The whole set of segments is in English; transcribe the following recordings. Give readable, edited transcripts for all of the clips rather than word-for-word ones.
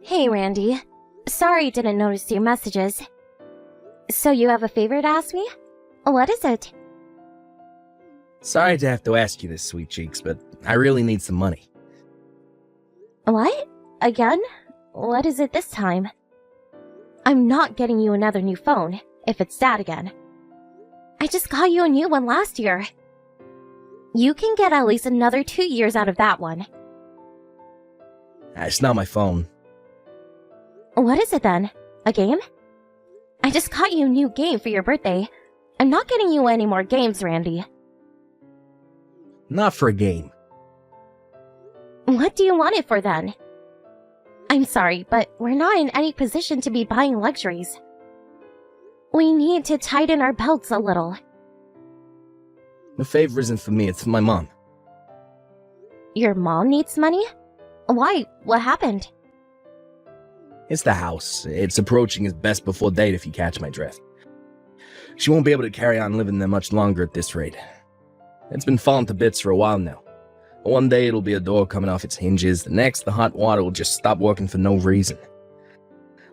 Hey, Randy. Sorry didn't notice your messages. So you have a favor to ask me? What is it? Sorry to have to ask you this, sweet cheeks, but I really need some money. What? Again? What is it this time? I'm not getting you another new phone, if it's that again. I just got you a new one last year. You can get at least another 2 years out of that one. It's not my phone. What is it then? A game? I just got you a new game for your birthday. I'm not getting you any more games, Randy. Not for a game. What do you want it for then? I'm sorry, but we're not in any position to be buying luxuries. We need to tighten our belts a little. The favor isn't for me, it's for my mom. Your mom needs money? Why? What happened? It's the house. It's approaching its best before date if you catch my drift. She won't be able to carry on living there much longer at this rate. It's been falling to bits for a while now. One day it'll be a door coming off its hinges, the next the hot water will just stop working for no reason.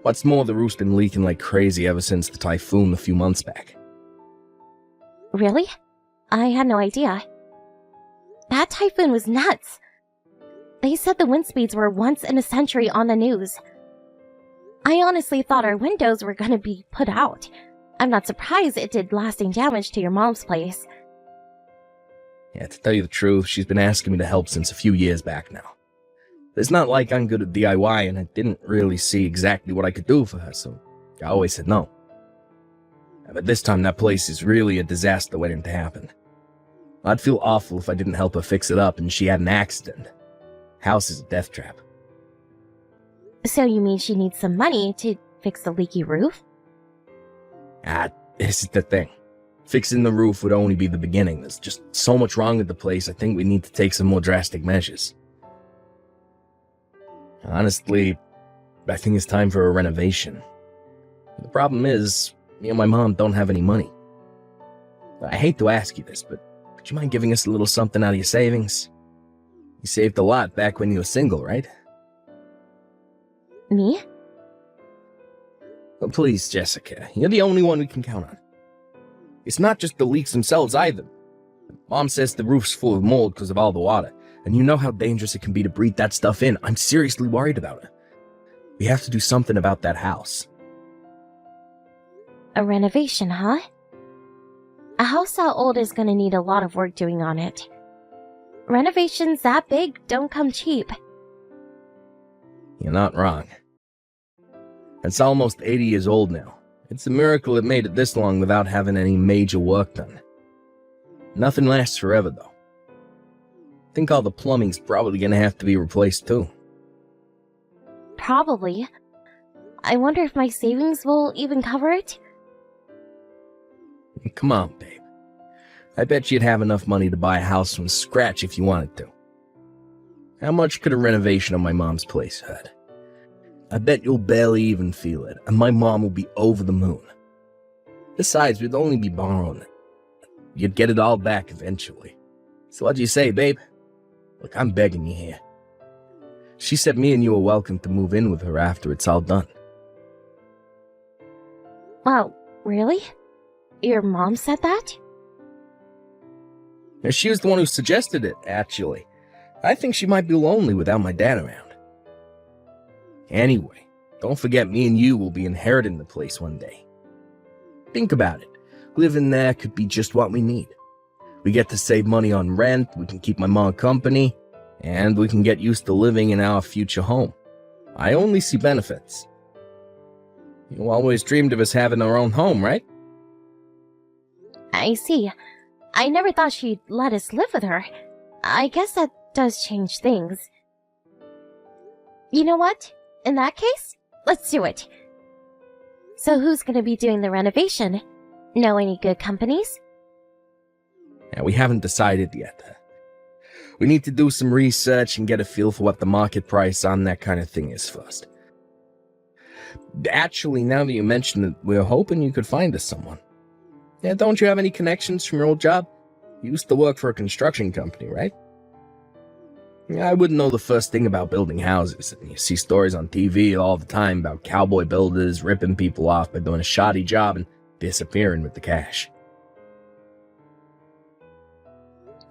What's more, the roof's been leaking like crazy ever since the typhoon a few months back. Really? I had no idea. That typhoon was nuts. They said the wind speeds were once in a century on the news. I honestly thought our windows were gonna be put out. I'm not surprised it did lasting damage to your mom's place. Yeah, to tell you the truth, she's been asking me to help since a few years back now. It's not like I'm good at DIY, and I didn't really see exactly what I could do for her, so I always said no. But this time that place is really a disaster waiting to happen. I'd feel awful if I didn't help her fix it up and she had an accident. House is a death trap. So you mean she needs some money to fix the leaky roof? This is the thing. Fixing the roof would only be the beginning. There's just so much wrong with the place, I think we need to take some more drastic measures. Honestly, I think it's time for a renovation. The problem is, me and my mom don't have any money. I hate to ask you this, but would you mind giving us a little something out of your savings? You saved a lot back when you were single, right? Me? Well, please, Jessica, you're the only one we can count on. It's not just the leaks themselves either. Mom says the roof's full of mold because of all the water, and you know how dangerous it can be to breathe that stuff in. I'm seriously worried about it. We have to do something about that house. A renovation, huh? A house that old is gonna need a lot of work doing on it. Renovations that big don't come cheap. You're not wrong. It's almost 80 years old now. It's a miracle it made it this long without having any major work done. Nothing lasts forever, though. I think all the plumbing's probably gonna have to be replaced, too. Probably. I wonder if my savings will even cover it? Come on, babe. I bet you'd have enough money to buy a house from scratch if you wanted to. How much could a renovation of my mom's place hurt? I bet you'll barely even feel it, and my mom will be over the moon. Besides, we'd only be borrowing it. You'd get it all back eventually. So what do you say, babe? Look, I'm begging you here. She said me and you are welcome to move in with her after it's all done. Wow, really? Your mom said that? She was the one who suggested it, actually. I think she might be lonely without my dad around. Anyway, don't forget me and you will be inheriting the place one day. Think about it. Living there could be just what we need. We get to save money on rent, we can keep my mom company, and we can get used to living in our future home. I only see benefits. You always dreamed of us having our own home, right? I see. I never thought she'd let us live with her. I guess that does change things. You know what? In that case, let's do it. So who's gonna be doing the renovation? Know any good companies? Yeah, we haven't decided yet. We need to do some research and get a feel for what the market price on that kind of thing is first. Actually, now that you mention it, we're hoping you could find us someone. Yeah, don't you have any connections from your old job? You used to work for a construction company, right? I wouldn't know the first thing about building houses. You see stories on TV all the time about cowboy builders ripping people off by doing a shoddy job and disappearing with the cash.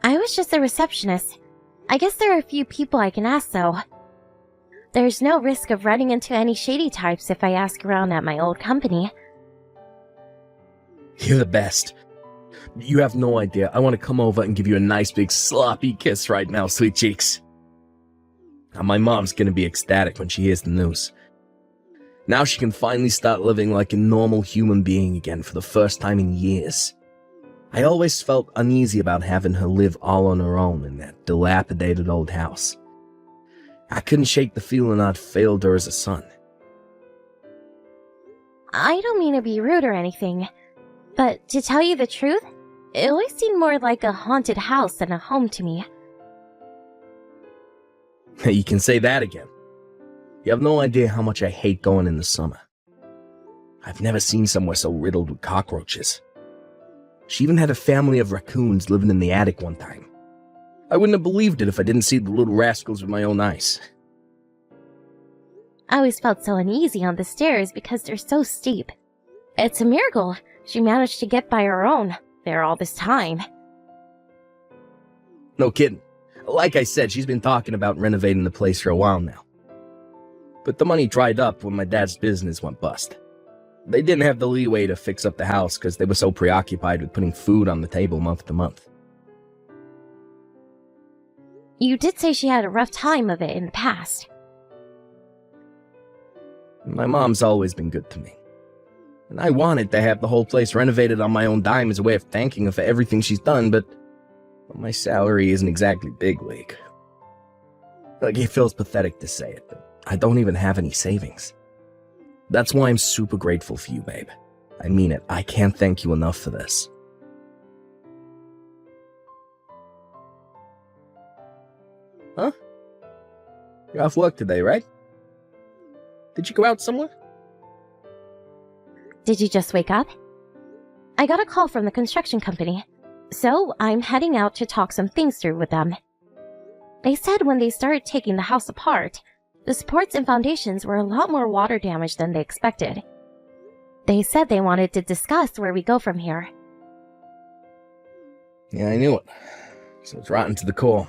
I was just a receptionist. I guess there are a few people I can ask, though. There's no risk of running into any shady types if I ask around at my old company. You're the best. You have no idea. I want to come over and give you a nice big sloppy kiss right now, sweet cheeks. Now, my mom's gonna be ecstatic when she hears the news. Now she can finally start living like a normal human being again for the first time in years. I always felt uneasy about having her live all on her own in that dilapidated old house. I couldn't shake the feeling I'd failed her as a son. I don't mean to be rude or anything, but to tell you the truth, it always seemed more like a haunted house than a home to me. You can say that again. You have no idea how much I hate going in the summer. I've never seen somewhere so riddled with cockroaches. She even had a family of raccoons living in the attic one time. I wouldn't have believed it if I didn't see the little rascals with my own eyes. I always felt so uneasy on the stairs because they're so steep. It's a miracle she managed to get by her own there all this time. No kidding. Like I said, she's been talking about renovating the place for a while now. But the money dried up when my dad's business went bust. They didn't have the leeway to fix up the house because they were so preoccupied with putting food on the table month to month. You did say she had a rough time of it in the past. My mom's always been good to me. And I wanted to have the whole place renovated on my own dime as a way of thanking her for everything she's done, but my salary isn't exactly big league. Like, it feels pathetic to say it, but I don't even have any savings. That's why I'm super grateful for you, babe. I mean it. I can't thank you enough for this. Huh? You're off work today, right? Did you go out somewhere? Did you just wake up? I got a call from the construction company, so I'm heading out to talk some things through with them. They said when they started taking the house apart, the supports and foundations were a lot more water damaged than they expected. They said they wanted to discuss where we go from here. Yeah, I knew it. So it's rotten to the core.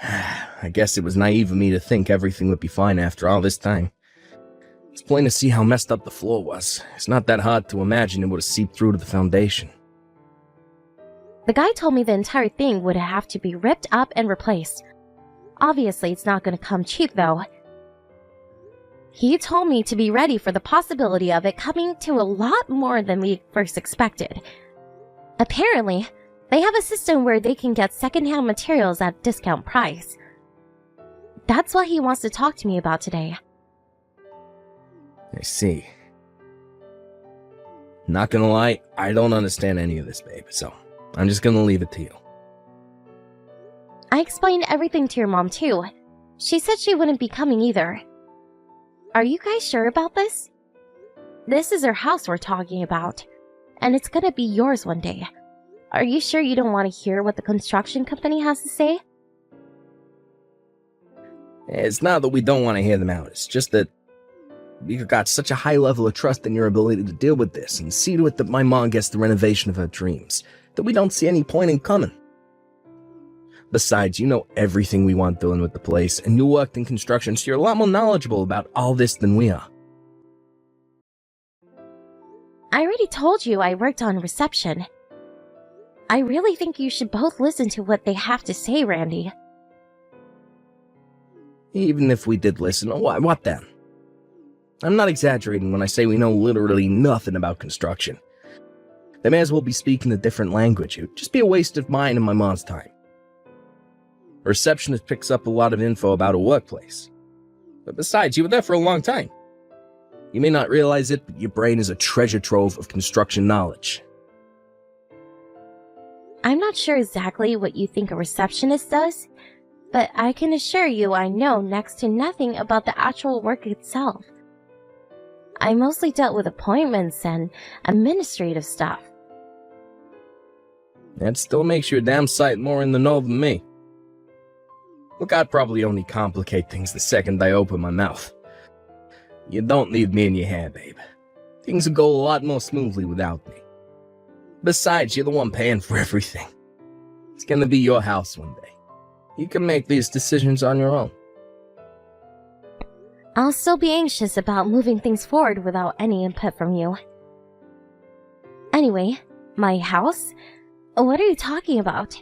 I guess it was naive of me to think everything would be fine after all this time. It's plain to see how messed up the floor was. It's not that hard to imagine it would have seeped through to the foundation. The guy told me the entire thing would have to be ripped up and replaced. Obviously, it's not going to come cheap, though. He told me to be ready for the possibility of it coming to a lot more than we first expected. Apparently, they have a system where they can get secondhand materials at a discount price. That's what he wants to talk to me about today. I see. Not gonna lie, I don't understand any of this, babe, so I'm just gonna leave it to you. I explained everything to your mom, too. She said she wouldn't be coming either. Are you guys sure about this? This is our house we're talking about, and it's gonna be yours one day. Are you sure you don't want to hear what the construction company has to say? It's not that we don't want to hear them out, it's just that we've got such a high level of trust in your ability to deal with this and see to it that my mom gets the renovation of her dreams, that we don't see any point in coming. Besides, you know everything we want doing with the place, and you worked in construction, so you're a lot more knowledgeable about all this than we are. I already told you I worked on reception. I really think you should both listen to what they have to say, Randy. Even if we did listen, what then? I'm not exaggerating when I say we know literally nothing about construction. They may as well be speaking a different language. It would just be a waste of mine and my mom's time. A receptionist picks up a lot of info about a workplace. But besides, you were there for a long time. You may not realize it, but your brain is a treasure trove of construction knowledge. I'm not sure exactly what you think a receptionist does, but I can assure you I know next to nothing about the actual work itself. I mostly dealt with appointments and administrative stuff. That still makes you a damn sight more in the know than me. Look, I'd probably only complicate things the second I open my mouth. You don't need me in your hair, babe. Things will go a lot more smoothly without me. Besides, you're the one paying for everything. It's gonna be your house one day. You can make these decisions on your own. I'll still be anxious about moving things forward without any input from you. Anyway, my house? What are you talking about?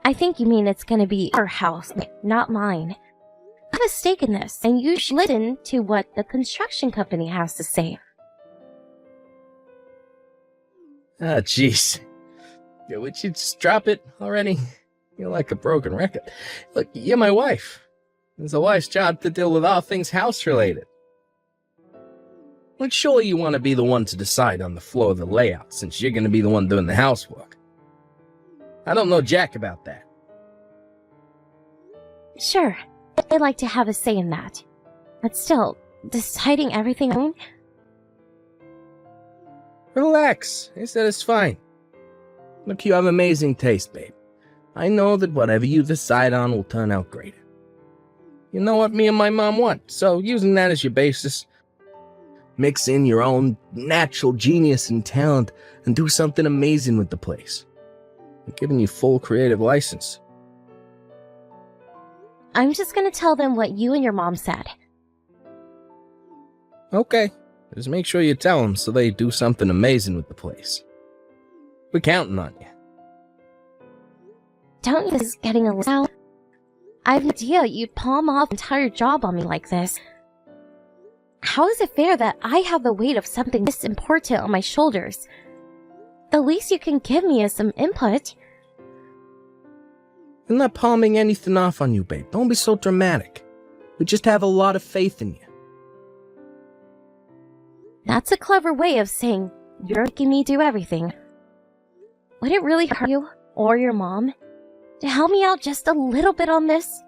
I think you mean it's gonna be our house, not mine. I have a stake in this, and you should listen to what the construction company has to say. Ah, jeez. Would you just drop it already? You're like a broken record. Look, you're my wife. It's a wife's job to deal with all things house-related. Look, surely you want to be the one to decide on the floor of the layout, since you're going to be the one doing the housework. I don't know jack about that. Sure, I'd like to have a say in that. But still, deciding everything alone? Relax. I said it's fine. Look, you have amazing taste, babe. I know that whatever you decide on will turn out great. You know what me and my mom want, so using that as your basis, mix in your own natural genius and talent and do something amazing with the place. I'm giving you full creative license. I'm just gonna tell them what you and your mom said. Okay, just make sure you tell them so they do something amazing with the place. We're counting on you. Don't you think this is getting a little... I have no idea you'd palm off an entire job on me like this. How is it fair that I have the weight of something this important on my shoulders? The least you can give me is some input. I'm not palming anything off on you, babe. Don't be so dramatic. We just have a lot of faith in you. That's a clever way of saying you're making me do everything. Would it really hurt you, or your mom, to help me out just a little bit on this?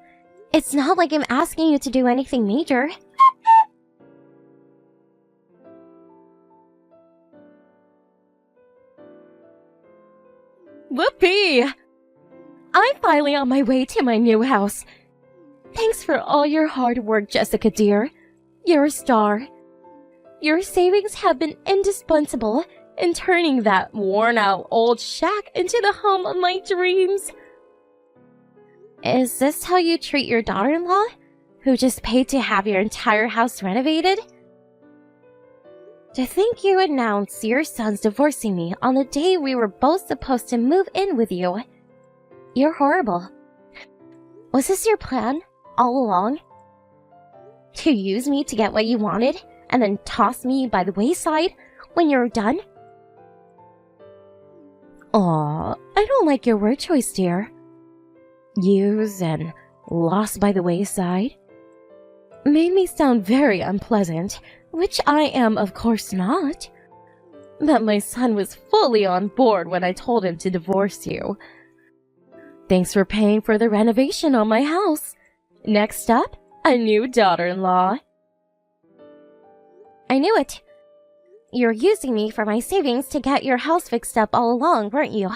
It's not like I'm asking you to do anything major. Whoopee! I'm finally on my way to my new house. Thanks for all your hard work, Jessica dear. You're a star. Your savings have been indispensable in turning that worn-out old shack into the home of my dreams. Is this how you treat your daughter-in-law, who just paid to have your entire house renovated? To think you announced your son's divorcing me on the day we were both supposed to move in with you. You're horrible. Was this your plan, all along? To use me to get what you wanted, and then toss me by the wayside when you're done? Aw, I don't like your word choice, dear. Use and lost by the wayside made me sound very unpleasant, which I am of course not. But my son was fully on board when I told him to divorce you. Thanks for paying for the renovation on my house. Next up, a new daughter-in-law. I knew it. You were using me for my savings to get your house fixed up all along, weren't you?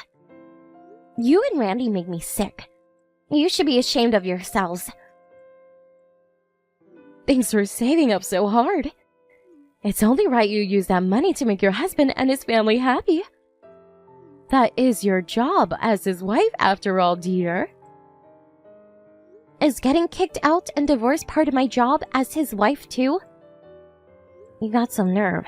You and Randy make me sick. You should be ashamed of yourselves. Thanks for saving up so hard. It's only right you use that money to make your husband and his family happy. That is your job as his wife, after all, dear. Is getting kicked out and divorced part of my job as his wife, too? You got some nerve.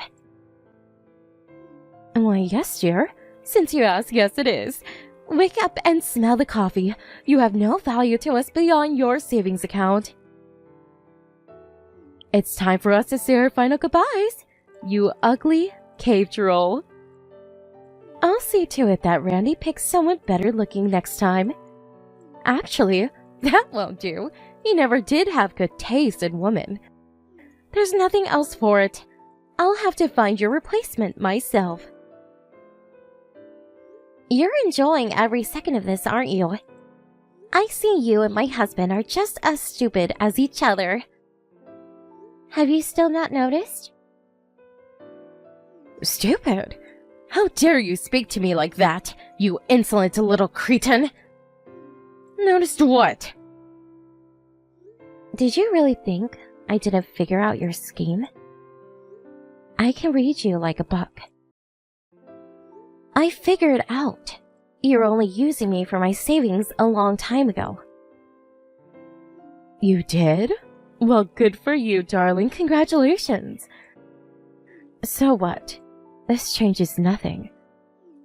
Why, yes, dear. Since you ask, yes, it is. Wake up and smell the coffee. You have no value to us beyond your savings account. It's time for us to say our final goodbyes. You ugly cave troll. I'll see to it that Randy picks someone better looking next time. Actually, that won't do. He never did have good taste in women. There's nothing else for it. I'll have to find your replacement myself. You're enjoying every second of this, aren't you? I see you and my husband are just as stupid as each other. Have you still not noticed? Stupid? How dare you speak to me like that, you insolent little cretin? Noticed what? Did you really think I didn't figure out your scheme? I can read you like a book. I figured out you were only using me for my savings a long time ago. You did? Well, good for you, darling. Congratulations. So what? This changes nothing.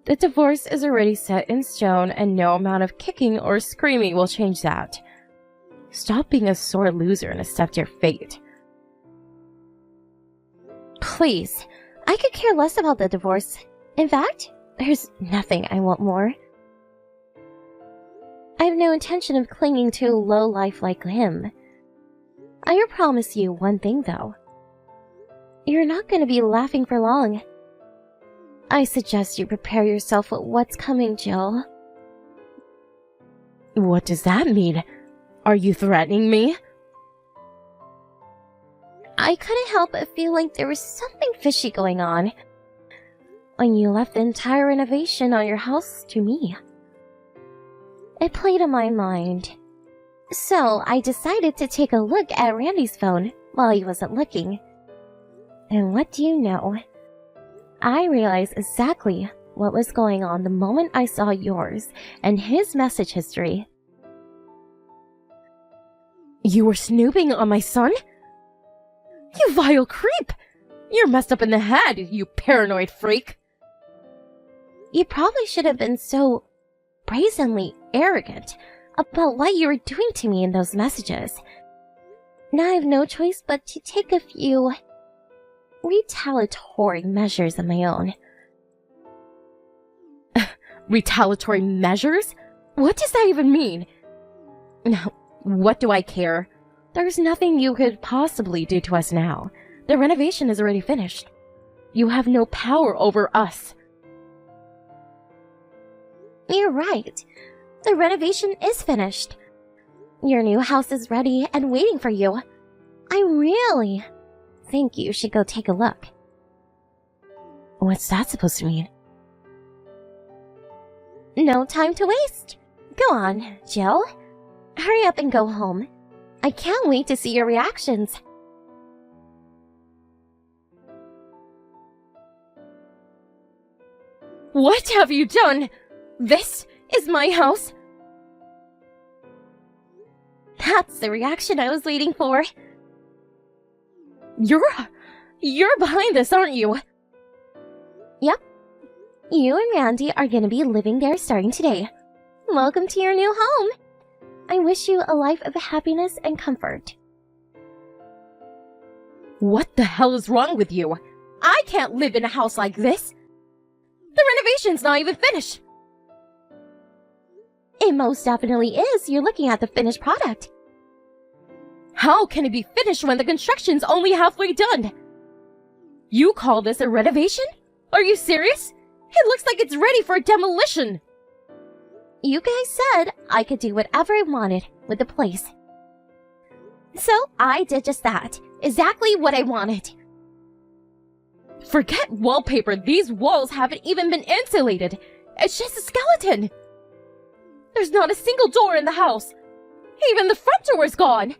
The divorce is already set in stone, and no amount of kicking or screaming will change that. Stop being a sore loser and accept your fate. Please, I could care less about the divorce. In fact, there's nothing I want more. I have no intention of clinging to a lowlife like him. I promise you one thing, though. You're not going to be laughing for long. I suggest you prepare yourself for what's coming, Jill. What does that mean? Are you threatening me? I couldn't help but feel like there was something fishy going on when you left the entire renovation on your house to me. It played on my mind. So I decided to take a look at Randy's phone while he wasn't looking. And what do you know? I realized exactly what was going on the moment I saw yours and his message history. You were snooping on my son? You vile creep! You're messed up in the head, you paranoid freak! You probably should have been so brazenly arrogant about what you were doing to me in those messages. Now I have no choice but to take a few retaliatory measures of my own. Retaliatory measures? What does that even mean? Now, what do I care? There's nothing you could possibly do to us now. The renovation is already finished. You have no power over us. You're right. The renovation is finished. Your new house is ready and waiting for you. I really think you should go take a look. What's that supposed to mean? No time to waste. Go on, Jill. Hurry up and go home. I can't wait to see your reactions. What have you done? This is my house? That's the reaction I was waiting for. You're behind this, aren't you? Yep. You and Randy are gonna be living there starting today. Welcome to your new home. I wish you a life of happiness and comfort. What the hell is wrong with you? I can't live in a house like this. The renovation's not even finished. It most definitely is. You're looking at the finished product. How can it be finished when the construction's only halfway done? You call this a renovation? Are you serious? It looks like it's ready for demolition. You guys said I could do whatever I wanted with the place. So I did just that. Exactly what I wanted. Forget wallpaper. These walls haven't even been insulated. It's just a skeleton. There's not a single door in the house. Even the front door is gone.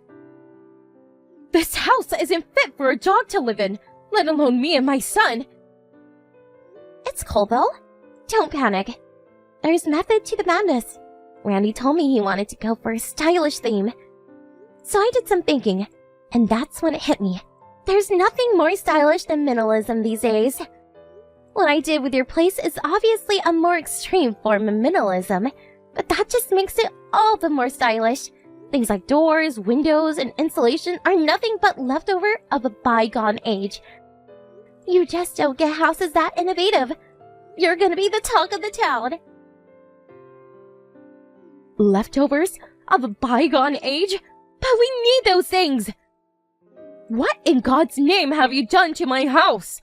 This house isn't fit for a dog to live in, let alone me and my son. It's cool though. Don't panic. There's method to the madness. Randy told me he wanted to go for a stylish theme. So I did some thinking, and that's when it hit me. There's nothing more stylish than minimalism these days. What I did with your place is obviously a more extreme form of minimalism, but that just makes it all the more stylish. Things like doors, windows, and insulation are nothing but leftover of a bygone age. You just don't get houses that innovative. You're gonna be the talk of the town. Leftovers of a bygone age? But we need those things! What in God's name have you done to my house?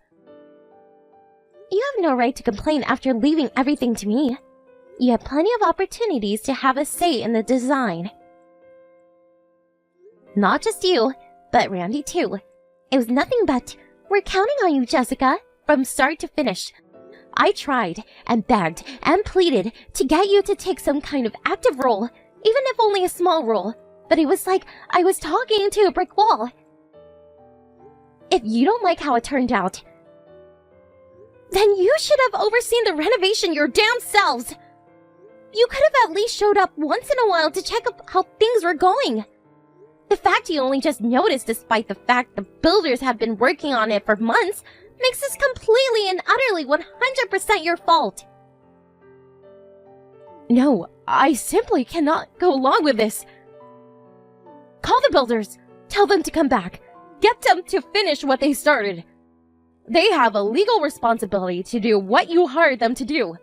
You have no right to complain after leaving everything to me. You had plenty of opportunities to have a say in the design. Not just you, but Randy too. It was nothing but, we're counting on you, Jessica, from start to finish. I tried and begged and pleaded to get you to take some kind of active role, even if only a small role, but it was like I was talking to a brick wall. If you don't like how it turned out, then you should have overseen the renovation your damn selves. You could have at least showed up once in a while to check up how things were going. The fact you only just noticed despite the fact the builders have been working on it for months makes this completely and utterly 100% your fault. No, I simply cannot go along with this. Call the builders. Tell them to come back. Get them to finish what they started. They have a legal responsibility to do what you hired them to do.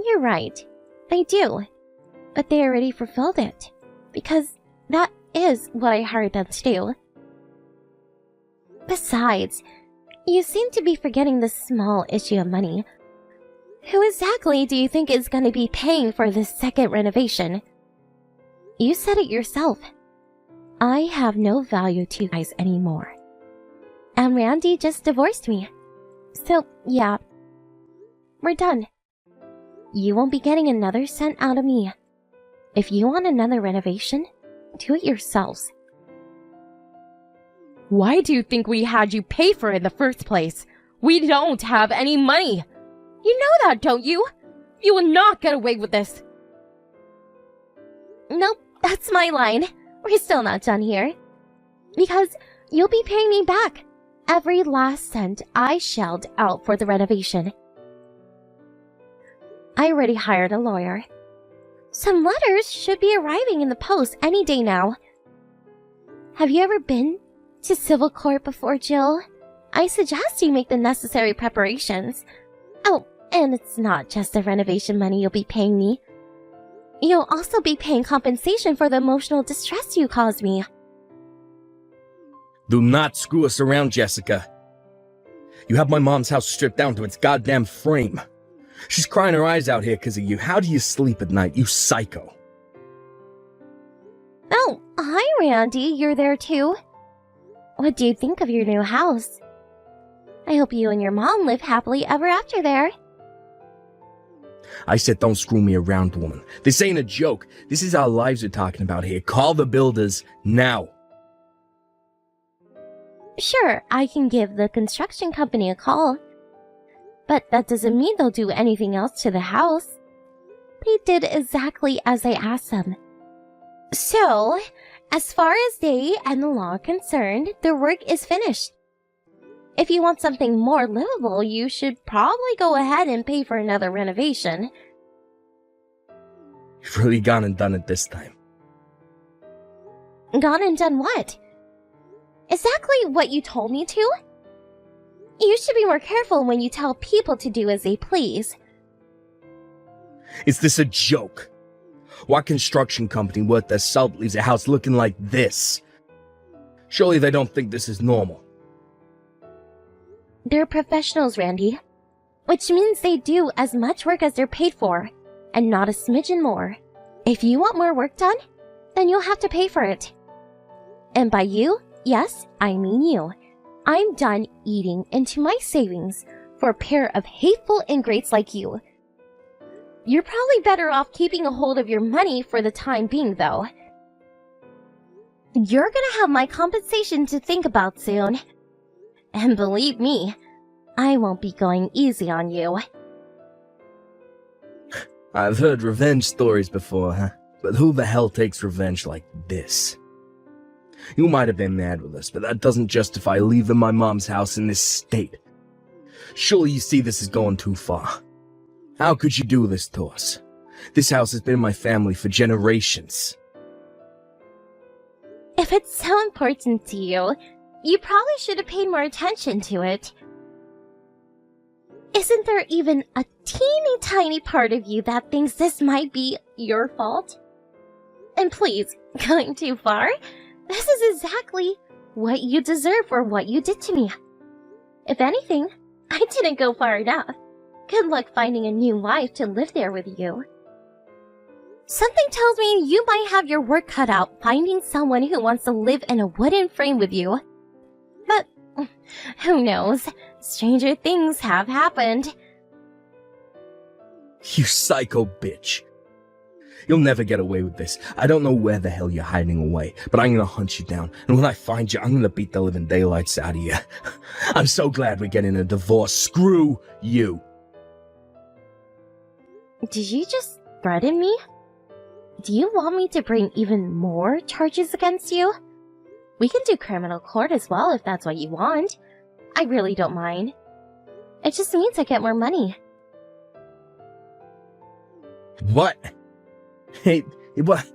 You're right. They do. But they already fulfilled it. Because that is what I hired them to do. Besides, you seem to be forgetting the small issue of money. Who exactly do you think is going to be paying for this second renovation? You said it yourself. I have no value to you guys anymore. And Randy just divorced me. So, yeah. We're done. You won't be getting another cent out of me. If you want another renovation, do it yourselves. Why do you think we had you pay for it in the first place? We don't have any money. You know that, don't you? You will not get away with this. Nope, that's my line. We're still not done here. Because you'll be paying me back every last cent I shelled out for the renovation. I already hired a lawyer. Some letters should be arriving in the post any day now. Have you ever been to civil court before, Jill? I suggest you make the necessary preparations. Oh, and it's not just the renovation money you'll be paying me. You'll also be paying compensation for the emotional distress you caused me. Do not screw us around, Jessica. You have my mom's house stripped down to its goddamn frame. She's crying her eyes out here because of you. How do you sleep at night, you psycho? Oh, hi, Randy. You're there too. What do you think of your new house? I hope you and your mom live happily ever after there. I said don't screw me around, woman. This ain't a joke. This is our lives we're talking about here. Call the builders now. Sure, I can give the construction company a call. But that doesn't mean they'll do anything else to the house. They did exactly as I asked them. So, as far as they and the law are concerned, the work is finished. If you want something more livable, you should probably go ahead and pay for another renovation. You've really gone and done it this time. Gone and done what? Exactly what you told me to? You should be more careful when you tell people to do as they please. Is this a joke? What construction company worth their salt leaves a house looking like this? Surely they don't think this is normal. They're professionals, Randy. Which means they do as much work as they're paid for, and not a smidgen more. If you want more work done, then you'll have to pay for it. And by you, yes, I mean you. I'm done eating into my savings for a pair of hateful ingrates like you. You're probably better off keeping a hold of your money for the time being, though. You're gonna have my compensation to think about soon. And believe me, I won't be going easy on you. I've heard revenge stories before, huh? But who the hell takes revenge like this? You might have been mad with us, but that doesn't justify leaving my mom's house in this state. Surely you see this is going too far. How could you do this to us? This house has been in my family for generations. If it's so important to you, you probably should have paid more attention to it. Isn't there even a teeny tiny part of you that thinks this might be your fault? And please, going too far? This is exactly what you deserve for what you did to me. If anything, I didn't go far enough. Good luck finding a new wife to live there with you. Something tells me you might have your work cut out finding someone who wants to live in a wooden frame with you. But who knows? Stranger things have happened. You psycho bitch. You'll never get away with this. I don't know where the hell you're hiding away, but I'm gonna hunt you down, and when I find you, I'm gonna beat the living daylights out of you. I'm so glad we're getting a divorce. Screw you. Did you just threaten me? Do you want me to bring even more charges against you? We can do criminal court as well if that's what you want. I really don't mind. It just means I get more money. What? Hey, what?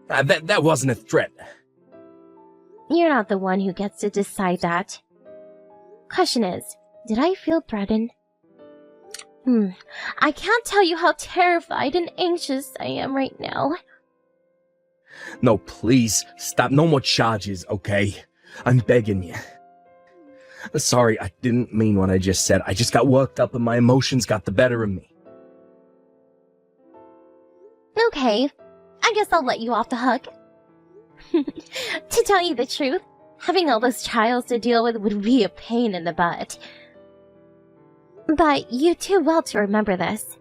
That wasn't a threat. You're not the one who gets to decide that. Question is, did I feel threatened? I can't tell you how terrified and anxious I am right now. No, please, stop. No more charges, okay? I'm begging you. Sorry, I didn't mean what I just said. I just got worked up and my emotions got the better of me. Okay, I guess I'll let you off the hook. To tell you the truth, having all those trials to deal with would be a pain in the butt. But you do well to remember this.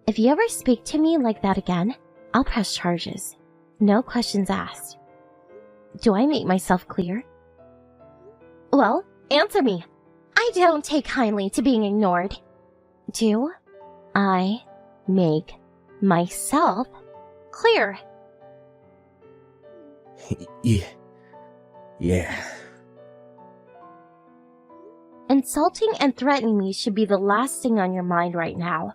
If you ever speak to me like that again, I'll press charges. No questions asked. Do I make myself clear? Well, answer me. I don't take kindly to being ignored. Do I make myself clear? Yeah. Insulting and threatening me should be the last thing on your mind right now.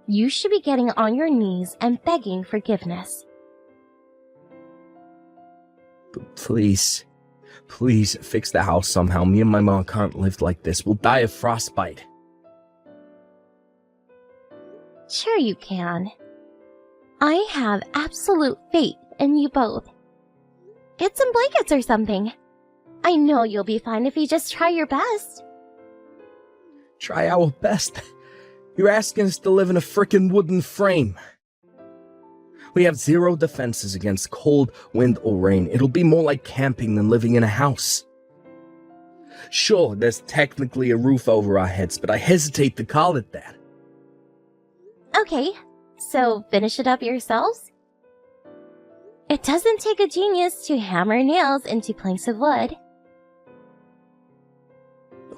You should be getting on your knees and begging forgiveness. Please fix the house somehow. Me and my mom can't live like this. We'll die of frostbite. Sure you can. I have absolute faith in you both. Get some blankets or something. I know you'll be fine if you just try your best. Try our best? You're asking us to live in a frickin' wooden frame. We have zero defenses against cold, wind, or rain. It'll be more like camping than living in a house. Sure, there's technically a roof over our heads, but I hesitate to call it that. Okay, so finish it up yourselves? It doesn't take a genius to hammer nails into planks of wood.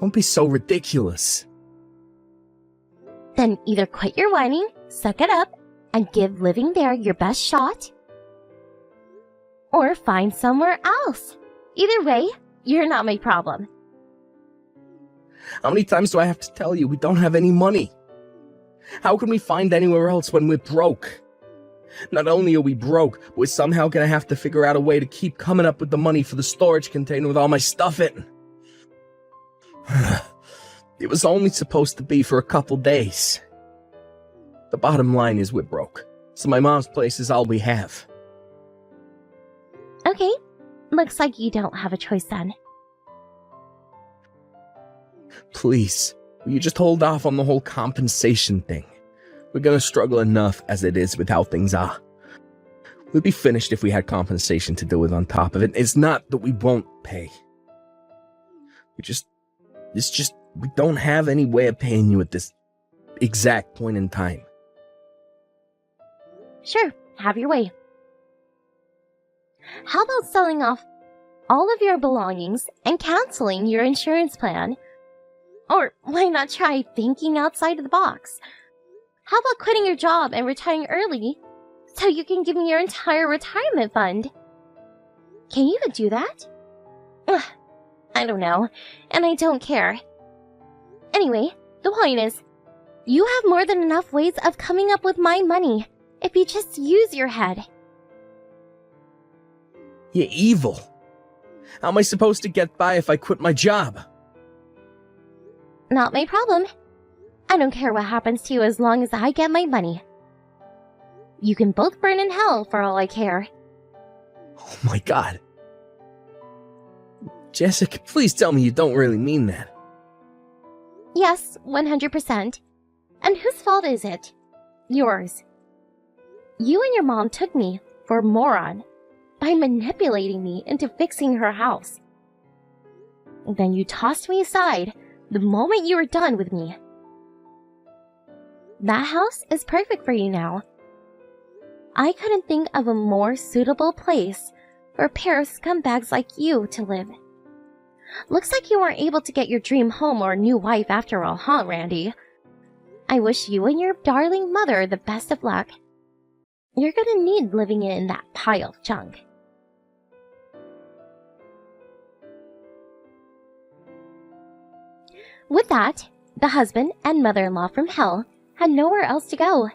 Don't be so ridiculous. Then either quit your whining, suck it up, and give living there your best shot, or find somewhere else. Either way, you're not my problem. How many times do I have to tell you we don't have any money? How can we find anywhere else when we're broke? Not only are we broke, but we're somehow gonna have to figure out a way to keep coming up with the money for the storage container with all my stuff in. It was only supposed to be for a couple days. The bottom line is we're broke, so my mom's place is all we have. Okay, looks like you don't have a choice then. Please, will you just hold off on the whole compensation thing? We're gonna struggle enough as it is with how things are. We'd be finished if we had compensation to deal with on top of it. It's not that we won't pay. We don't have any way of paying you at this exact point in time. Sure, have your way. How about selling off all of your belongings and canceling your insurance plan? Or why not try thinking outside of the box? How about quitting your job and retiring early so you can give me your entire retirement fund? Can you even do that? Ugh, I don't know, and I don't care. Anyway, the point is, you have more than enough ways of coming up with my money if you just use your head. You're evil. How am I supposed to get by if I quit my job? Not my problem. I don't care what happens to you as long as I get my money. You can both burn in hell for all I care. Oh my god. Jessica, please tell me you don't really mean that. Yes, 100%. And whose fault is it? Yours. You and your mom took me for a moron by manipulating me into fixing her house. Then you tossed me aside the moment you were done with me. That house is perfect for you now. I couldn't think of a more suitable place for a pair of scumbags like you to live. Looks like you weren't able to get your dream home or new wife after all, huh, Randy? I wish you and your darling mother the best of luck. You're gonna need living in that pile of junk. With that, the husband and mother-in-law from hell had nowhere else to go.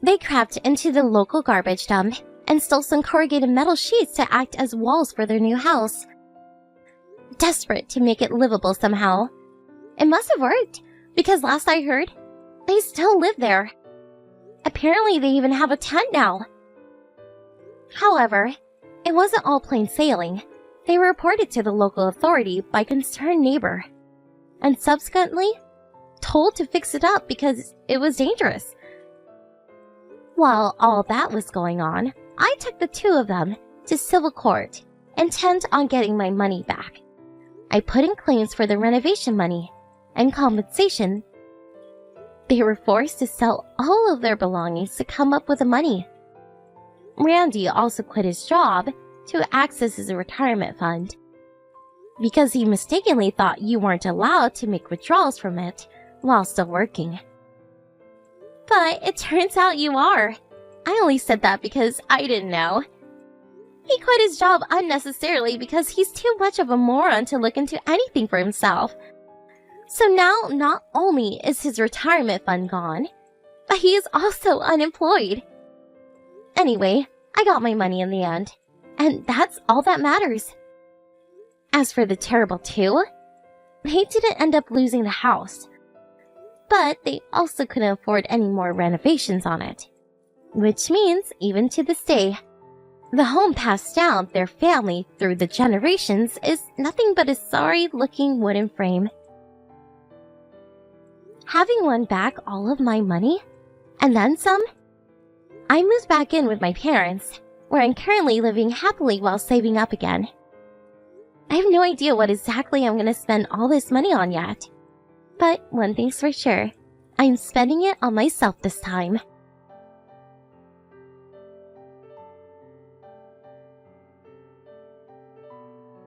They crept into the local garbage dump and stole some corrugated metal sheets to act as walls for their new house. Desperate to make it livable somehow. It must have worked, because last I heard, they still live there. Apparently they even have a tent now. However, it wasn't all plain sailing. They were reported to the local authority by a concerned neighbor, and subsequently told to fix it up because it was dangerous. While all that was going on, I took the two of them to civil court, intent on getting my money back. I put in claims for the renovation money and compensation. They were forced to sell all of their belongings to come up with the money. Randy also quit his job to access his retirement fund because he mistakenly thought you weren't allowed to make withdrawals from it while still working. But it turns out you are. I only said that because I didn't know. He quit his job unnecessarily because he's too much of a moron to look into anything for himself. So now not only is his retirement fund gone, but he is also unemployed. Anyway, I got my money in the end, and that's all that matters. As for the terrible two, they didn't end up losing the house, but they also couldn't afford any more renovations on it. Which means, even to this day, the home passed down their family through the generations is nothing but a sorry-looking wooden frame. Having won back all of my money, and then some, I moved back in with my parents, where I'm currently living happily while saving up again. I have no idea what exactly I'm going to spend all this money on yet. But one thing's for sure, I'm spending it on myself this time.